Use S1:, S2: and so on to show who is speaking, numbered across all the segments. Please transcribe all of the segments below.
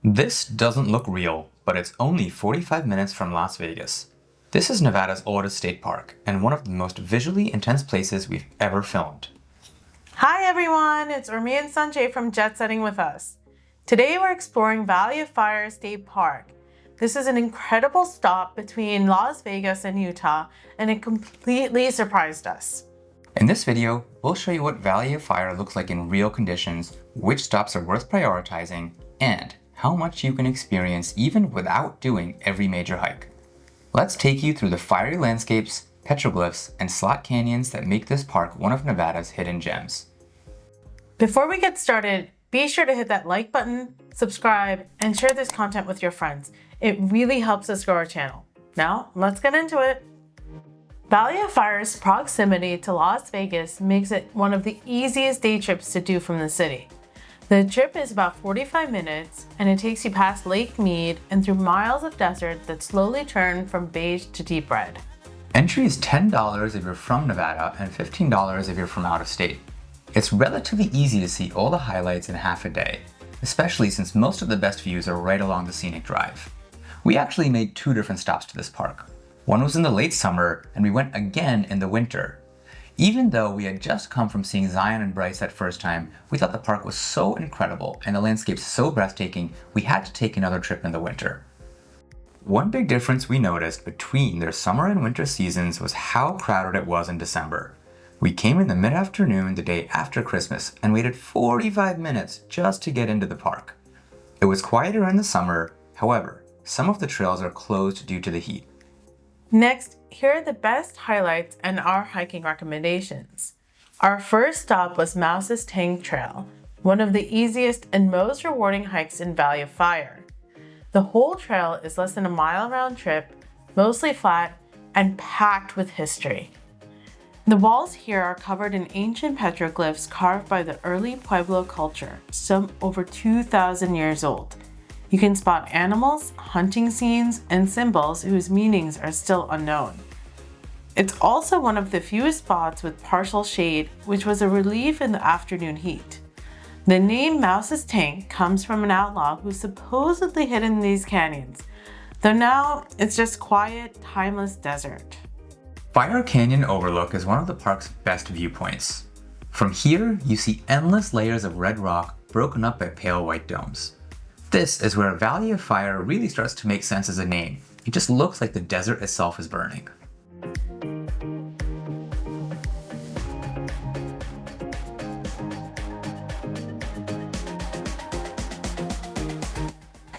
S1: This doesn't look real, but it's only 45 minutes from Las Vegas. This is Nevada's oldest state park and one of the most visually intense places we've ever filmed.
S2: Hi everyone, it's Urmi and Sanjay from Jetsetting with us. Today we're exploring Valley of Fire State Park. This is an incredible stop between Las Vegas and Utah, and it completely surprised us.
S1: In this video, we'll show you what Valley of Fire looks like in real conditions, which stops are worth prioritizing, and how much you can experience even without doing every major hike. Let's take you through the fiery landscapes, petroglyphs, and slot canyons that make this park one of Nevada's hidden gems.
S2: Before we get started, be sure to hit that like button, subscribe, and share this content with your friends. It really helps us grow our channel. Now, let's get into it. Valley of Fire's proximity to Las Vegas makes it one of the easiest day trips to do from the city. The trip is about 45 minutes, and it takes you past Lake Mead and through miles of desert that slowly turn from beige to deep red.
S1: Entry is $10 if you're from Nevada and $15 if you're from out of state. It's relatively easy to see all the highlights in half a day, especially since most of the best views are right along the scenic drive. We actually made two different stops to this park. One was in the late summer, and we went again in the winter. Even though we had just come from seeing Zion and Bryce that first time, we thought the park was so incredible and the landscapes so breathtaking, we had to take another trip in the winter. One big difference we noticed between their summer and winter seasons was how crowded it was in December. We came in the mid-afternoon the day after Christmas and waited 45 minutes just to get into the park. It was quieter in the summer, however, some of the trails are closed due to the heat.
S2: Next, here are the best highlights and our hiking recommendations. Our first stop was Mouse's Tank Trail, one of the easiest and most rewarding hikes in Valley of Fire. The whole trail is less than a mile round trip, mostly flat, and packed with history. The walls here are covered in ancient petroglyphs carved by the early Pueblo culture, some over 2,000 years old. You can spot animals, hunting scenes, and symbols whose meanings are still unknown. It's also one of the few spots with partial shade, which was a relief in the afternoon heat. The name Mouse's Tank comes from an outlaw who supposedly hid in these canyons, though now it's just quiet, timeless desert.
S1: Fire Canyon Overlook is one of the park's best viewpoints. From here, you see endless layers of red rock broken up by pale white domes. This is where Valley of Fire really starts to make sense as a name. It just looks like the desert itself is burning.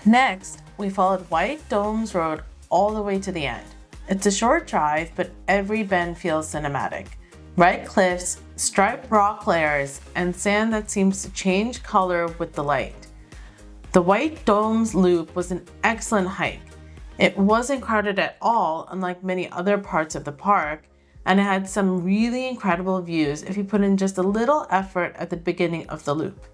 S2: Next, we followed White Domes Road all the way to the end. It's a short drive, but every bend feels cinematic. Red cliffs, striped rock layers, and sand that seems to change color with the light. The White Domes Loop was an excellent hike. It wasn't crowded at all, unlike many other parts of the park, and it had some really incredible views if you put in just a little effort at the beginning of the loop.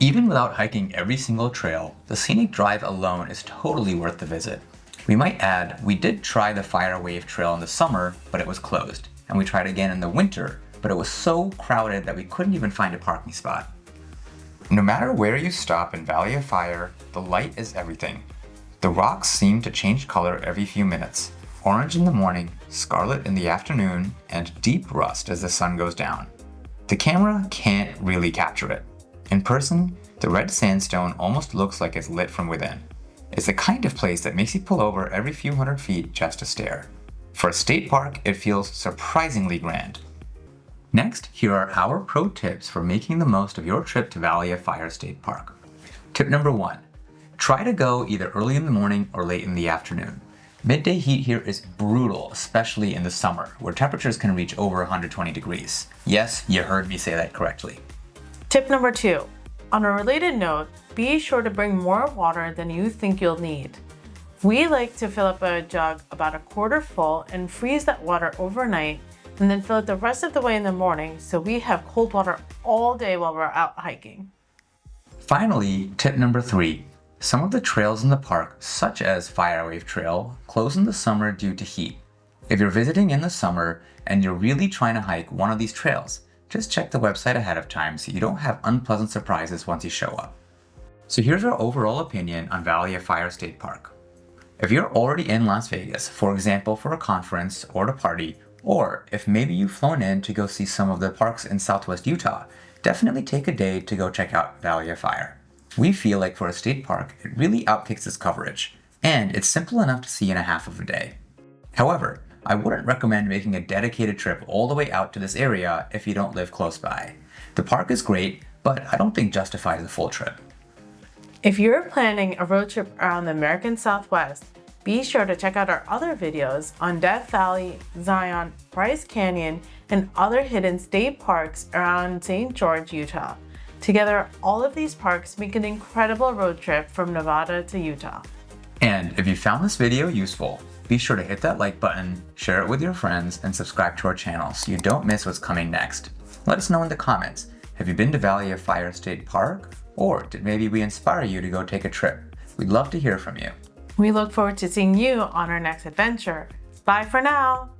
S1: Even without hiking every single trail, the scenic drive alone is totally worth the visit. We might add, we did try the Fire Wave Trail in the summer, but it was closed. And we tried again in the winter, but it was so crowded that we couldn't even find a parking spot. No matter where you stop in Valley of Fire, the light is everything. The rocks seem to change color every few minutes. Orange in the morning, scarlet in the afternoon, and deep rust as the sun goes down. The camera can't really capture it. In person, the red sandstone almost looks like it's lit from within. It's the kind of place that makes you pull over every few hundred feet just to stare. For a state park, it feels surprisingly grand. Next, here are our pro tips for making the most of your trip to Valley of Fire State Park. Tip number 1. Try to go either early in the morning or late in the afternoon. Midday heat here is brutal, especially in the summer, where temperatures can reach over 120 degrees. Yes, you heard me say that correctly.
S2: Tip number 2. On a related note, be sure to bring more water than you think you'll need. We like to fill up a jug about a quarter full and freeze that water overnight, and then fill it the rest of the way in the morning so we have cold water all day while we're out hiking.
S1: Finally, tip number 3. Some of the trails in the park, such as Firewave Trail, close in the summer due to heat. If you're visiting in the summer and you're really trying to hike one of these trails, just check the website ahead of time so you don't have unpleasant surprises once you show up. So here's our overall opinion on Valley of Fire State Park. If you're already in Las Vegas, for example for a conference or to party, or if maybe you've flown in to go see some of the parks in Southwest Utah, definitely take a day to go check out Valley of Fire. We feel like for a state park, it really outkicks its coverage, and it's simple enough to see in a half of a day. However, I wouldn't recommend making a dedicated trip all the way out to this area if you don't live close by. The park is great, but I don't think justifies a full trip.
S2: If you're planning a road trip around the American Southwest, be sure to check out our other videos on Death Valley, Zion, Bryce Canyon, and other hidden state parks around St. George, Utah. Together, all of these parks make an incredible road trip from Nevada to Utah.
S1: And if you found this video useful, be sure to hit that like button, share it with your friends, and subscribe to our channel so you don't miss what's coming next. Let us know in the comments, have you been to Valley of Fire State Park? Or did maybe we inspire you to go take a trip? We'd love to hear from you.
S2: We look forward to seeing you on our next adventure. Bye for now!